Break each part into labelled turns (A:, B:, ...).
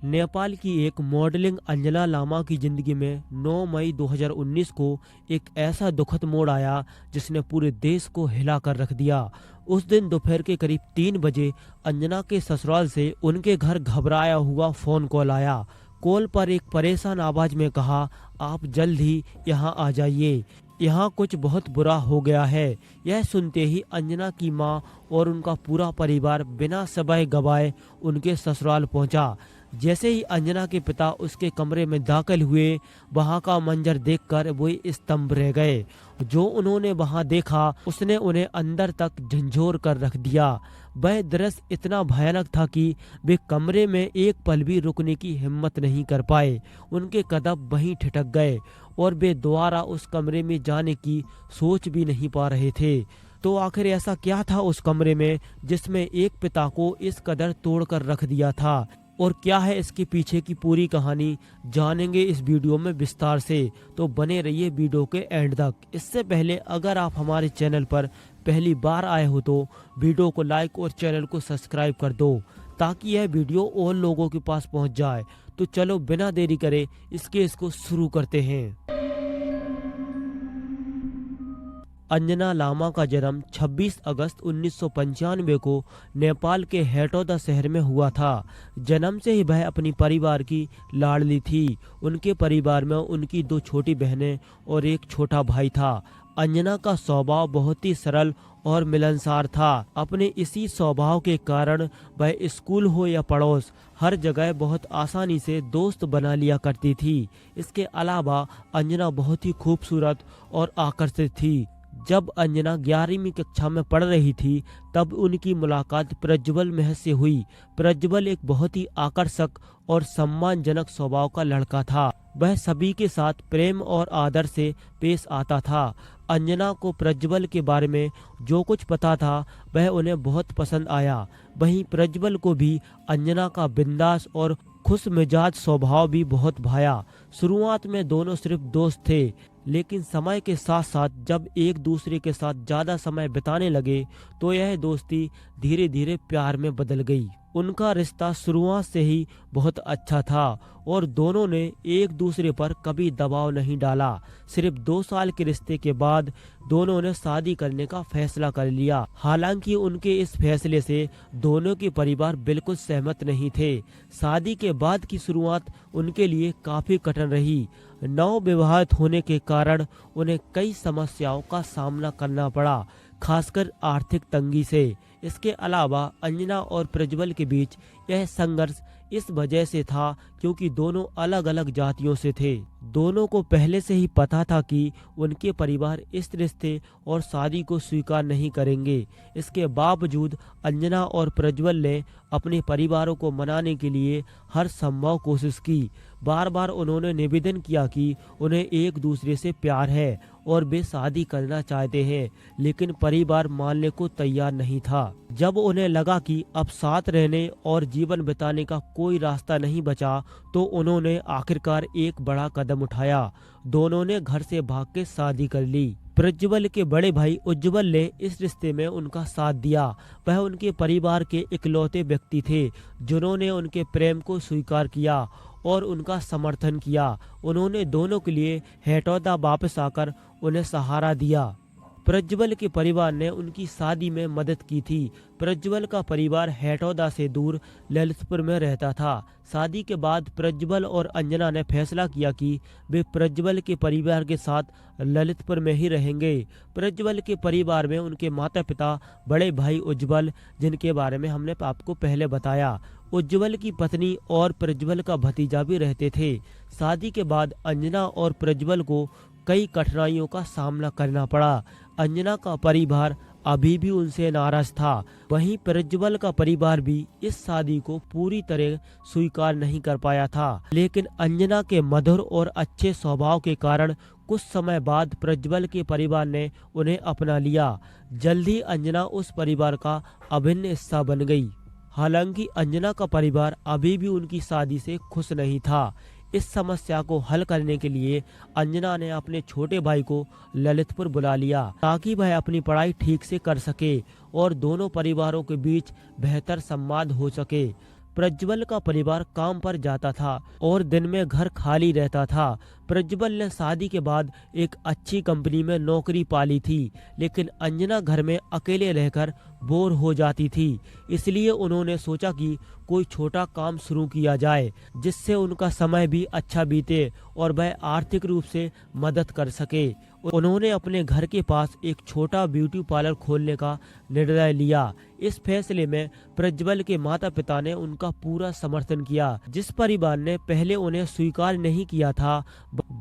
A: नेपाल की एक मॉडलिंग अंजना लामा की जिंदगी में 9 मई 2019 को एक ऐसा दुखद मोड़ आया जिसने पूरे देश को हिला कर रख दिया। उस दिन दोपहर के करीब 3 बजे अंजना के ससुराल से उनके घर घबराया हुआ फोन कॉल आया। कॉल पर एक परेशान आवाज में कहा, आप जल्द ही यहाँ आ जाइए, यहाँ कुछ बहुत बुरा हो गया है। यह सुनते ही अंजना की मां और उनका पूरा परिवार बिना समय गवाए उनके ससुराल पहुंचा। जैसे ही अंजना के पिता उसके कमरे में दाखिल हुए, वहां का मंजर देखकर वो स्तंभ रह गए। जो उन्होंने वहां देखा उसने उन्हें अंदर तक झंझोर कर रख दिया। वह दृश्य इतना भयानक था कि वे कमरे में एक पल भी रुकने की हिम्मत नहीं कर पाए। उनके कदम वहीं ठिठक गए और वे दोबारा उस कमरे में जाने की सोच भी नहीं पा रहे थे। तो आखिर ऐसा क्या था उस कमरे में जिसमें एक पिता को इस कदर तोड़कर रख दिया था, और क्या है इसके पीछे की पूरी कहानी, जानेंगे इस वीडियो में विस्तार से। तो बने रहिए वीडियो के एंड तक। इससे पहले अगर आप हमारे चैनल पर पहली बार आए हो तो वीडियो को लाइक और चैनल को सब्सक्राइब कर दो, ताकि यह वीडियो और लोगों के पास पहुंच जाए। तो चलो बिना देरी करे इस केस को शुरू करते हैं। अंजना लामा का जन्म 26 अगस्त 1995 को नेपाल के हेटौदा शहर में हुआ था। जन्म से ही वह अपनी परिवार की लाडली थी। उनके परिवार में उनकी 2 छोटी बहनें और एक छोटा भाई था। अंजना का स्वभाव बहुत ही सरल और मिलनसार था। अपने इसी स्वभाव के कारण वह स्कूल हो या पड़ोस, हर जगह बहुत आसानी से दोस्त बना लिया करती थी। इसके अलावा अंजना बहुत ही खूबसूरत और आकर्षित थी। जब अंजना 11वीं कक्षा में पढ़ रही थी तब उनकी मुलाकात प्रज्वल महज से हुई। प्रज्वल एक बहुत ही आकर्षक और सम्मानजनक स्वभाव का लड़का था। वह सभी के साथ प्रेम और आदर से पेश आता था। अंजना को प्रज्वल के बारे में जो कुछ पता था वह उन्हें बहुत पसंद आया। वहीं प्रज्वल को भी अंजना का बिंदास और खुश मिजाज स्वभाव भी बहुत भाया। शुरुआत में दोनों सिर्फ दोस्त थे, लेकिन समय के साथ साथ जब एक दूसरे के साथ ज्यादा समय बिताने लगे तो यह दोस्ती धीरे धीरे प्यार में बदल गई। उनका रिश्ता शुरुआत से ही बहुत अच्छा था और दोनों ने एक दूसरे पर कभी दबाव नहीं डाला। सिर्फ 2 साल के रिश्ते के बाद दोनों ने शादी करने का फैसला कर लिया। हालांकि उनके इस फैसले से दोनों के परिवार बिल्कुल सहमत नहीं थे। शादी के बाद की शुरुआत उनके लिए काफी कठिन रही। नवविवाहित होने के कारण उन्हें कई समस्याओं का सामना करना पड़ा, खासकर आर्थिक तंगी से। इसके अलावा अंजना और प्रज्वल के बीच यह संघर्ष इस वजह से था क्योंकि दोनों अलग अलग जातियों से थे। दोनों को पहले से ही पता था कि उनके परिवार इस रिश्ते और शादी को स्वीकार नहीं करेंगे। इसके बावजूद अंजना और प्रज्वल ने अपने परिवारों को मनाने के लिए हर संभव कोशिश की। बार बार उन्होंने निवेदन किया कि उन्हें एक दूसरे से प्यार है और वे शादी करना चाहते हैं, लेकिन परिवार मानने को तैयार नहीं था। जब उन्हें लगा कि अब साथ रहने और जीवन बिताने का कोई रास्ता नहीं बचा तो उन्होंने आखिरकार एक बड़ा कदम उठाया। दोनों ने घर से भाग के शादी कर ली। प्रज्वल के बड़े भाई उज्जवल ने इस रिश्ते में उनका साथ दिया। वह उनके परिवार के इकलौते व्यक्ति थे जिन्होंने उनके प्रेम को स्वीकार किया और उनका समर्थन किया। उन्होंने दोनों के लिए हेटौदा वापस आकर उन्हें सहारा दिया। प्रज्वल के परिवार ने उनकी शादी में मदद की थी। प्रज्वल का परिवार हेटौदा से दूर ललितपुर में रहता था। शादी के बाद प्रज्वल और अंजना ने फैसला किया कि वे प्रज्वल के परिवार के साथ ललितपुर में ही रहेंगे। प्रज्वल के परिवार में उनके माता पिता, बड़े भाई उज्जवल, जिनके बारे में हमने आपको पहले बताया, उज्जवल की पत्नी और प्रज्वल का भतीजा भी रहते थे। शादी के बाद अंजना और प्रज्वल को कई कठिनाइयों का सामना करना पड़ा। अंजना का परिवार अभी भी उनसे नाराज था। वहीं प्रज्वल का परिवार भी इस शादी को पूरी तरह स्वीकार नहीं कर पाया था। लेकिन अंजना के मधुर और अच्छे स्वभाव के कारण कुछ समय बाद प्रज्वल के परिवार ने उन्हें अपना लिया। जल्द ही अंजना उस परिवार का अभिन्न हिस्सा बन गई। हालांकि अंजना का परिवार अभी भी उनकी शादी से खुश नहीं था। इस समस्या को हल करने के लिए अंजना ने अपने छोटे भाई को ललितपुर बुला लिया ताकि वह अपनी पढ़ाई ठीक से कर सके और दोनों परिवारों के बीच बेहतर संवाद हो सके। प्रज्वल का परिवार काम पर जाता था और दिन में घर खाली रहता था। प्रज्वल ने शादी के बाद एक अच्छी कंपनी में नौकरी पाली थी, लेकिन अंजना घर में अकेले रहकर बोर हो जाती थी। इसलिए उन्होंने सोचा कि कोई छोटा काम शुरू किया जाए जिससे उनका समय भी अच्छा बीते और वह आर्थिक रूप से मदद कर सके। उन्होंने अपने घर के पास एक छोटा ब्यूटी पार्लर खोलने का निर्णय लिया। इस फैसले में प्रज्वल के माता पिता ने उनका पूरा समर्थन किया। जिस परिवार ने पहले उन्हें स्वीकार नहीं किया था,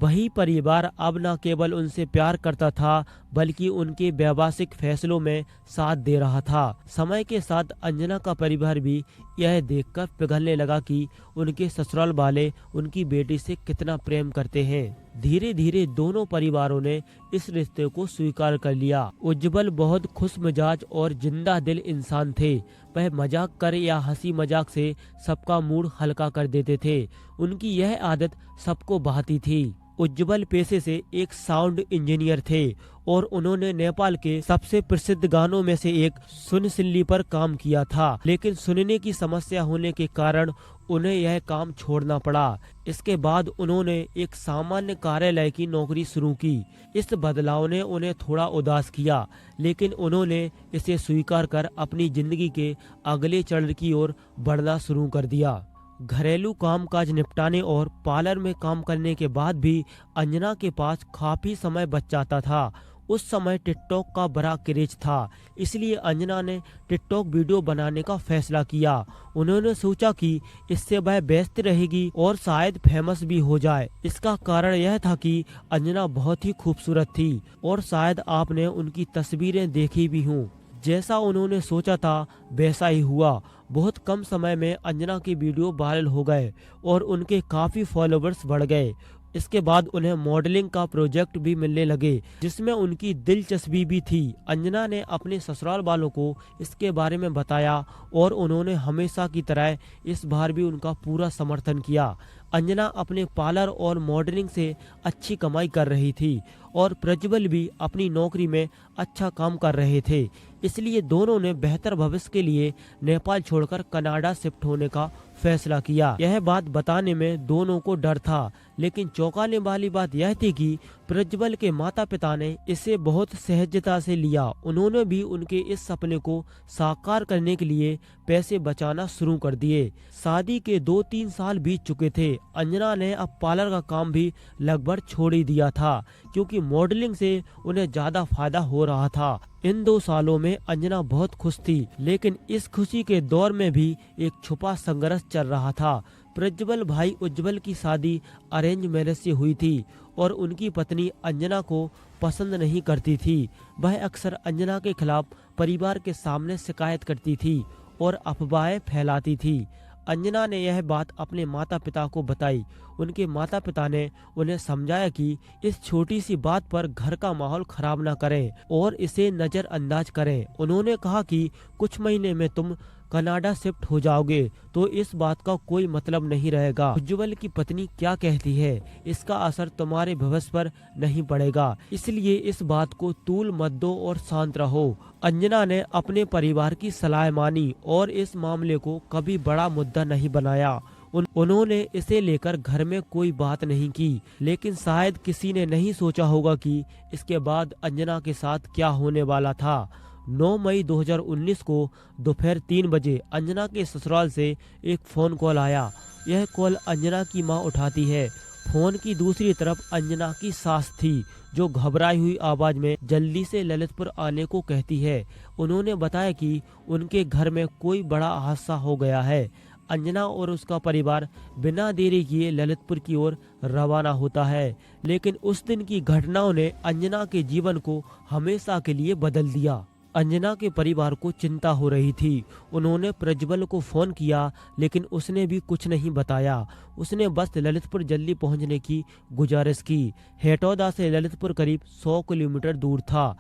A: वही परिवार अब न केवल उनसे प्यार करता था बल्कि उनके व्यावसायिक फैसलों में साथ दे रहा था। समय के साथ अंजना का परिवार भी यह देखकर पिघलने लगा कि उनके ससुराल वाले उनकी बेटी से कितना प्रेम करते हैं। धीरे धीरे दोनों परिवारों ने इस रिश्ते को स्वीकार कर लिया। उज्जवल बहुत खुश मिजाज और जिंदा दिल इंसान थे। वह मजाक कर या हंसी मजाक से सबका मूड हल्का कर देते थे। उनकी यह आदत सबको भाती थी। उज्जवल पेशे से एक साउंड इंजीनियर थे और उन्होंने नेपाल के सबसे प्रसिद्ध गानों में से एक सुन सिल्ली पर काम किया था, लेकिन सुनने की समस्या होने के कारण उन्हें यह काम छोड़ना पड़ा। इसके बाद उन्होंने एक सामान्य कार्यालय की नौकरी शुरू की। इस बदलाव ने उन्हें थोड़ा उदास किया, लेकिन उन्होंने इसे स्वीकार कर अपनी जिंदगी के अगले चरण की ओर बढ़ना शुरू कर दिया। घरेलू कामकाज निपटाने और पार्लर में काम करने के बाद भी अंजना के पास काफी समय बच जाता था। उस समय टिकटॉक का बड़ा क्रेज था, इसलिए अंजना ने टिकटॉक वीडियो बनाने का फैसला किया। उन्होंने सोचा कि इससे वह व्यस्त रहेगी और शायद फेमस भी हो जाए। इसका कारण यह था कि अंजना बहुत ही खूबसूरत थी और शायद आपने उनकी तस्वीरें देखी भी हों। जैसा उन्होंने सोचा था वैसा ही हुआ। बहुत कम समय में अंजना के वीडियो वायरल हो गए और उनके काफी फॉलोवर्स बढ़ गए। इसके बाद उन्हें मॉडलिंग का प्रोजेक्ट भी मिलने लगे, जिसमें उनकी दिलचस्पी भी थी। अंजना ने अपने ससुराल वालों को इसके बारे में बताया और उन्होंने हमेशा की तरह इस बार भी उनका पूरा समर्थन किया। अंजना अपने पार्लर और मॉडलिंग से अच्छी कमाई कर रही थी और प्रज्वल भी अपनी नौकरी में अच्छा काम कर रहे थे। इसलिए दोनों ने बेहतर भविष्य के लिए नेपाल छोड़कर कनाडा शिफ्ट होने का फैसला किया। यह बात बताने में दोनों को डर था, लेकिन चौंकाने वाली बात यह थी कि प्रज्वल के माता पिता ने इसे बहुत सहजता से लिया। उन्होंने भी उनके इस सपने को साकार करने के लिए पैसे बचाना शुरू कर दिए। शादी के 2-3 साल बीत चुके थे। अंजना ने अब पार्लर का काम भी लगभग छोड़ ही दिया था, क्योंकि मॉडलिंग से उन्हें ज्यादा फायदा हो रहा था। इन 2 सालों में अंजना बहुत खुश थी, लेकिन इस खुशी के दौर में भी एक छुपा संघर्ष चल रहा था। प्रज्वल भाई उज्जवल की शादी अरेंज मैरिज से हुई थी और उनकी पत्नी अंजना को पसंद नहीं करती थी। वह अक्सर अंजना के खिलाफ परिवार के सामने शिकायत करती थी और अफवाहें फैलाती थी। अंजना ने यह बात अपने माता पिता को बताई। उनके माता पिता ने उन्हें समझाया कि इस छोटी सी बात पर घर का माहौल खराब न करें और इसे नजरअंदाज करें। उन्होंने कहा कि कुछ महीने में तुम कनाडा शिफ्ट हो जाओगे तो इस बात का कोई मतलब नहीं रहेगा। उज्जवल की पत्नी क्या कहती है इसका असर तुम्हारे भविष्य पर नहीं पड़ेगा, इसलिए इस बात को तूल मत दो और शांत रहो। अंजना ने अपने परिवार की सलाह मानी और इस मामले को कभी बड़ा मुद्दा नहीं बनाया। उन्होंने इसे लेकर घर में कोई बात नहीं की, लेकिन शायद किसी ने नहीं सोचा होगा कि इसके बाद अंजना के साथ क्या होने वाला था। 9 मई 2019 को दोपहर 3 बजे अंजना के ससुराल से एक फोन कॉल आया। यह कॉल अंजना की मां उठाती है। फोन की दूसरी तरफ अंजना की सास थी, जो घबराई हुई आवाज में जल्दी से ललितपुर आने को कहती है। उन्होंने बताया कि उनके घर में कोई बड़ा हादसा हो गया है। अंजना और उसका परिवार बिना देरी किए ललितपुर की ओर रवाना होता है, लेकिन उस दिन की घटनाओं ने अंजना के जीवन को हमेशा के लिए बदल दिया। अंजना के परिवार को चिंता हो रही थी। उन्होंने प्रज्वल को फोन किया, लेकिन उसने भी कुछ नहीं बताया। उसने बस ललितपुर जल्दी पहुंचने की गुजारिश की। हेटौदा से ललितपुर करीब 100 किलोमीटर दूर था।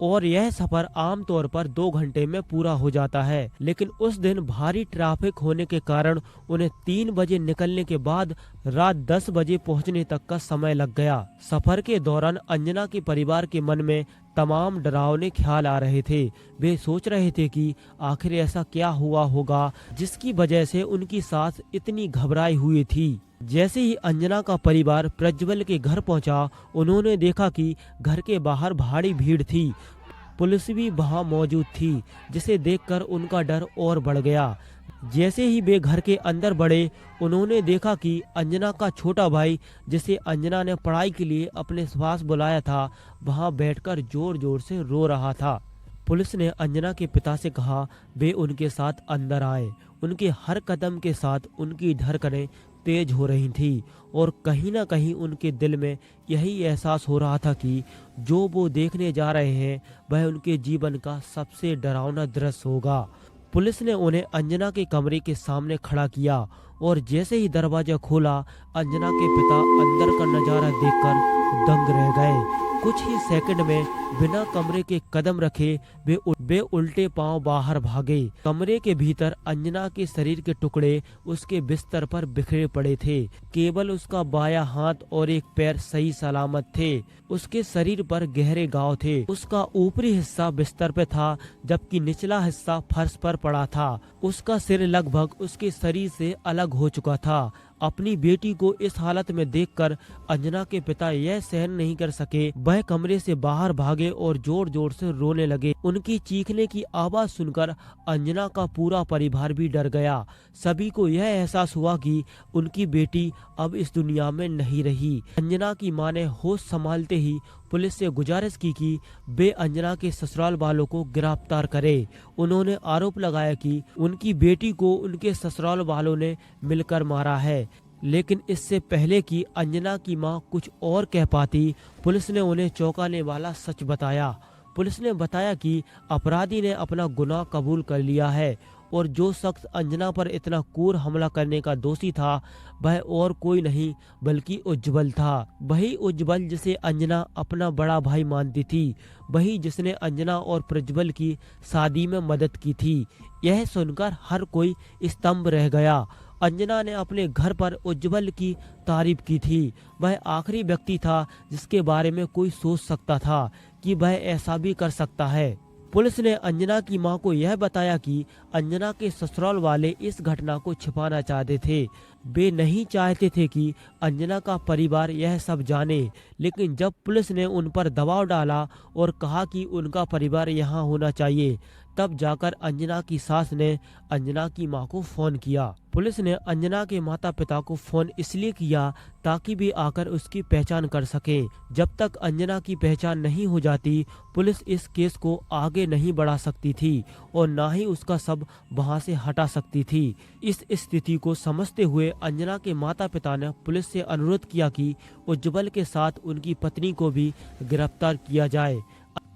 A: और यह सफर आमतौर पर 2 घंटे में पूरा हो जाता है। लेकिन उस दिन भारी ट्रैफिक होने के कारण उन्हें 3 बजे निकलने के बाद रात 10 बजे पहुंचने तक का समय लग गया। सफर के दौरान अंजना के परिवार के मन में तमाम डरावने ख्याल आ रहे थे। वे सोच रहे थे कि आखिर ऐसा क्या हुआ होगा जिसकी वजह से उनकी सास इतनी घबराई हुई थी। जैसे ही अंजना का परिवार प्रज्वल के घर पहुंचा, उन्होंने देखा कि घर के बाहर भारी भीड़ थी। पुलिस भी वहां मौजूद थी, जिसे देखकर उनका डर और बढ़ गया। जैसे ही वे घर के अंदर बढ़े, उन्होंने देखा कि अंजना का छोटा भाई, जिसे अंजना ने पढ़ाई के लिए अपने पास बुलाया था, वहां बैठकर जोर जोर से रो रहा था। पुलिस ने अंजना के पिता से कहा वे उनके साथ अंदर आए। उनके हर कदम के साथ उनकी धड़कनें तेज हो रही थी और कहीं ना कहीं उनके दिल में यही एहसास हो रहा था कि जो वो देखने जा रहे हैं वह उनके जीवन का सबसे डरावना दृश्य होगा। पुलिस ने उन्हें अंजना के कमरे के सामने खड़ा किया और जैसे ही दरवाजा खोला, अंजना के पिता अंदर का नजारा देखकर दंग रह गए। कुछ ही सेकंड में बिना कमरे के कदम रखे वे उल्टे पांव बाहर भागे। कमरे के भीतर अंजना के शरीर के टुकड़े उसके बिस्तर पर बिखरे पड़े थे। केवल उसका बायां हाथ और एक पैर सही सलामत थे। उसके शरीर पर गहरे घाव थे। उसका ऊपरी हिस्सा बिस्तर पे था, जबकि निचला हिस्सा फर्श पर पड़ा था। उसका सिर लगभग उसके शरीर से अलग हो चुका था। अपनी बेटी को इस हालत में देखकर अंजना के पिता यह सहन नहीं कर सके। वह कमरे से बाहर भागे और जोर जोर से रोने लगे। उनकी चीखने की आवाज सुनकर अंजना का पूरा परिवार भी डर गया। सभी को यह एहसास हुआ कि उनकी बेटी अब इस दुनिया में नहीं रही। अंजना की मां ने होश संभालते ही पुलिस से गुजारिश की कि वे अंजना के ससुराल वालों को गिरफ्तार करे। उन्होंने आरोप लगाया कि उनकी बेटी को उनके ससुराल वालों ने मिलकर मारा है। लेकिन इससे पहले कि अंजना की मां कुछ और कह पाती, पुलिस ने उन्हें चौंकाने वाला सच बताया। पुलिस ने बताया कि अपराधी ने अपना गुनाह कबूल कर लिया है और जो शख्स अंजना पर इतना क्रूर हमला करने का दोषी था वह और कोई नहीं बल्कि उज्जवल था। वही उज्जवल जिसे अंजना अपना बड़ा भाई मानती थी, वही जिसने अंजना और प्रज्वल की शादी में मदद की थी। यह सुनकर हर कोई स्तंभ रह गया। अंजना ने अपने घर पर उज्जवल की तारीफ की थी। वह आखिरी व्यक्ति था जिसके बारे में कोई सोच सकता था कि वह ऐसा भी कर सकता है। पुलिस ने अंजना की मां को यह बताया कि अंजना के ससुराल वाले इस घटना को छिपाना चाहते थे। वे नहीं चाहते थे कि अंजना का परिवार यह सब जाने। लेकिन जब पुलिस ने उन पर दबाव डाला और कहा कि उनका परिवार यहाँ होना चाहिए, तब जाकर अंजना की सास ने अंजना की मां को फोन किया। पुलिस ने अंजना के माता पिता को फोन इसलिए किया ताकि वे आकर उसकी पहचान कर सके। जब तक अंजना की पहचान नहीं हो जाती, पुलिस इस केस को आगे नहीं बढ़ा सकती थी और न ही उसका शव वहां से हटा सकती थी। इस स्थिति को समझते हुए अंजना के माता पिता ने पुलिस से अनुरोध किया कि उज्जवल के साथ उनकी पत्नी को भी गिरफ्तार किया जाए।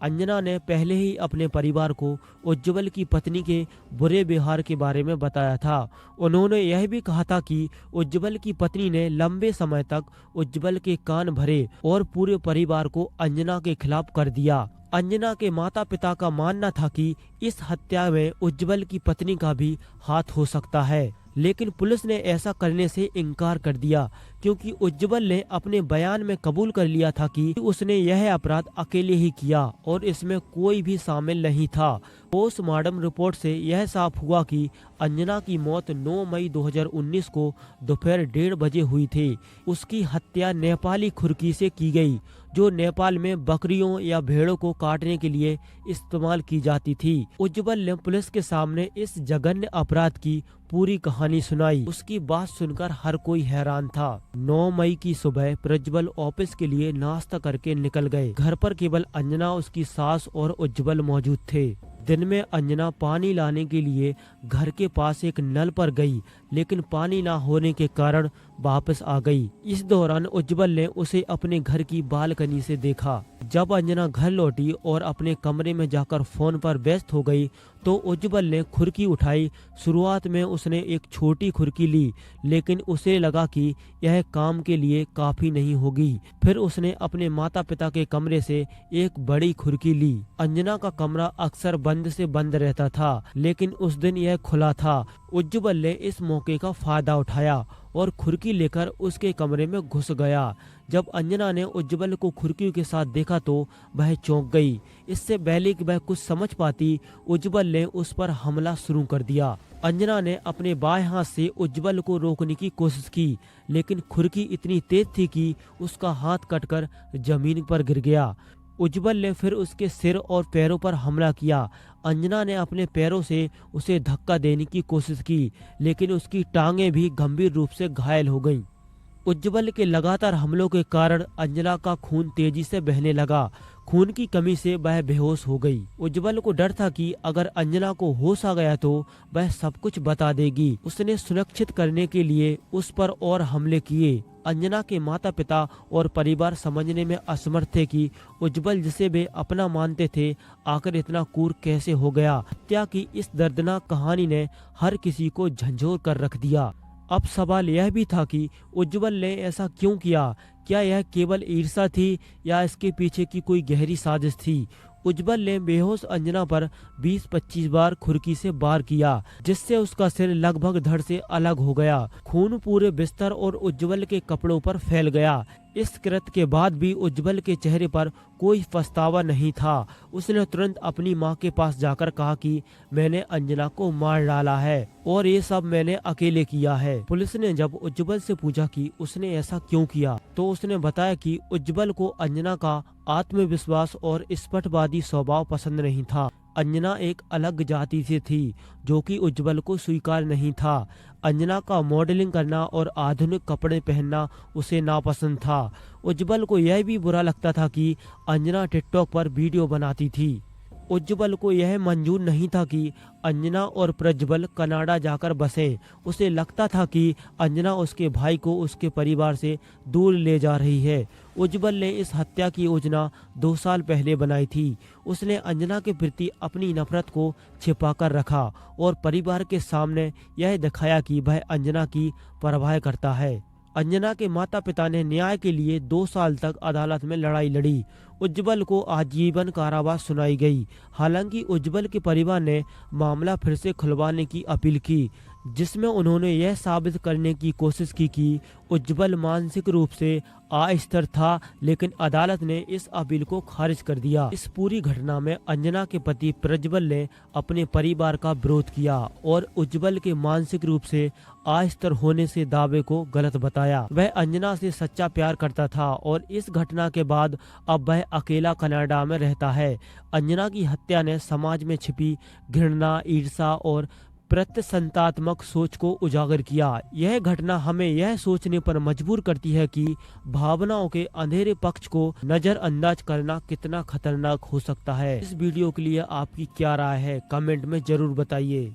A: अंजना ने पहले ही अपने परिवार को उज्जवल की पत्नी के बुरे व्यवहार के बारे में बताया था। उन्होंने यह भी कहा था कि उज्जवल की पत्नी ने लंबे समय तक उज्जवल के कान भरे और पूरे परिवार को अंजना के खिलाफ कर दिया। अंजना के माता पिता का मानना था कि इस हत्या में उज्जवल की पत्नी का भी हाथ हो सकता है, लेकिन पुलिस ने ऐसा करने से इनकार कर दिया क्योंकि उज्जवल ने अपने बयान में कबूल कर लिया था कि उसने यह अपराध अकेले ही किया और इसमें कोई भी शामिल नहीं था। पोस्टमार्टम रिपोर्ट से यह साफ हुआ कि अंजना की मौत 9 मई 2019 को दोपहर 1:30 बजे हुई थी। उसकी हत्या नेपाली खुरकी से की गई, जो नेपाल में बकरियों या भेड़ों को काटने के लिए इस्तेमाल की जाती थी। उज्जवल ने पुलिस के सामने इस जघन्य अपराध की पूरी कहानी सुनाई। उसकी बात सुनकर हर कोई हैरान था। 9 मई की सुबह प्रज्वल ऑफिस के लिए नाश्ता करके निकल गए। घर पर केवल अंजना, उसकी सास और उज्जवल मौजूद थे। दिन में अंजना पानी लाने के लिए घर के पास एक नल पर गई, लेकिन पानी ना होने के कारण वापस आ गई। इस दौरान उज्जवल ने उसे अपने घर की बालकनी से देखा। जब अंजना घर लौटी और अपने कमरे में जाकर फोन पर व्यस्त हो गई तो उज्जवल ने खुरकी उठाई। शुरुआत में उसने एक छोटी खुरकी ली, लेकिन उसे लगा कि यह काम के लिए काफी नहीं होगी। फिर उसने अपने माता पिता के कमरे से एक बड़ी खुरकी ली। अंजना का कमरा अक्सर बंद से बंद रहता था, लेकिन उस दिन यह खुला था। उज्जवल ने इस मौके का फायदा उठाया और खुरकी लेकर उसके कमरे में घुस गया। जब अंजना ने उज्जवल को खुरकी के साथ देखा तो वह चौंक गई। इससे पहले कि वह कुछ समझ पाती, उज्जवल ने उस पर हमला शुरू कर दिया। अंजना ने अपने बाएं हाथ से उज्जवल को रोकने की कोशिश की, लेकिन खुरकी इतनी तेज थी कि उसका हाथ कटकर जमीन पर गिर गया। उज्जवल ने फिर उसके सिर और पैरों पर हमला किया। अंजना ने अपने पैरों से उसे धक्का देने की कोशिश की, लेकिन उसकी टांगें भी गंभीर रूप से घायल हो गईं। उज्जवल के लगातार हमलों के कारण अंजना का खून तेजी से बहने लगा। खून की कमी से वह बेहोश हो गई। उज्जवल को डर था कि अगर अंजना को होश आ गया तो वह सब कुछ बता देगी। उसने सुरक्षित करने के लिए उस पर और हमले किए। अंजना के माता पिता और परिवार समझने में असमर्थ थे कि उज्जवल, जिसे वे अपना मानते थे, आखिर इतना क्रूर कैसे हो गया। हत्या की इस दर्दनाक कहानी ने हर किसी को झंझोर कर रख दिया। अब सवाल यह भी था कि उज्जवल ने ऐसा क्यों किया। क्या यह केवल ईर्ष्या थी या इसके पीछे की कोई गहरी साजिश थी। उज्जवल ने बेहोश अंजना पर 20-25 बार खुरकी से वार किया, जिससे उसका सिर लगभग धड़ से अलग हो गया। खून पूरे बिस्तर और उज्जवल के कपड़ों पर फैल गया। इस कृत्य के बाद भी उज्जवल के चेहरे पर कोई पछतावा नहीं था। उसने तुरंत अपनी मां के पास जाकर कहा कि मैंने अंजना को मार डाला है और ये सब मैंने अकेले किया है। पुलिस ने जब उज्जवल से पूछा कि उसने ऐसा क्यों किया, तो उसने बताया कि उज्जवल को अंजना का आत्मविश्वास और स्पष्टवादी स्वभाव पसंद नहीं था। अंजना एक अलग जाति से थी, जो कि उज्जवल को स्वीकार नहीं था। अंजना का मॉडलिंग करना और आधुनिक कपड़े पहनना उसे नापसंद था। उज्जवल को यह भी बुरा लगता था कि अंजना टिकटॉक पर वीडियो बनाती थी। उज्जवल को यह मंजूर नहीं था कि अंजना और प्रज्वल कनाडा जाकर बसें। उसे लगता था कि अंजना उसके भाई को उसके परिवार से दूर ले जा रही है। उज्जवल ने इस हत्या की योजना 2 साल पहले बनाई थी। उसने अंजना के प्रति अपनी नफरत को छिपाकर रखा और परिवार के सामने यह दिखाया कि वह अंजना की परवाह करता है। अंजना के माता पिता ने न्याय के लिए 2 साल तक अदालत में लड़ाई लड़ी। उज्जवल को आजीवन कारावास सुनाई गई। हालांकि उज्जवल के परिवार ने मामला फिर से खुलवाने की अपील की, जिसमें उन्होंने यह साबित करने की कोशिश की कि उज्जवल मानसिक रूप से अस्थिर था, लेकिन अदालत ने इस अपील को खारिज कर दिया। इस पूरी घटना में अंजना के पति प्रज्वल ने अपने परिवार का विरोध किया और उज्जवल के मानसिक रूप से अस्थिर होने से दावे को गलत बताया। वह अंजना से सच्चा प्यार करता था और इस घटना के बाद अब वह अकेला कनाडा में रहता है। अंजना की हत्या ने समाज में छिपी घृणा, ईर्ष्या और प्रत्यसंतात्मक सोच को उजागर किया। यह घटना हमें यह सोचने पर मजबूर करती है कि भावनाओं के अंधेरे पक्ष को नजरअंदाज करना कितना खतरनाक हो सकता है। इस वीडियो के लिए आपकी क्या राय है, कमेंट में जरूर बताइए।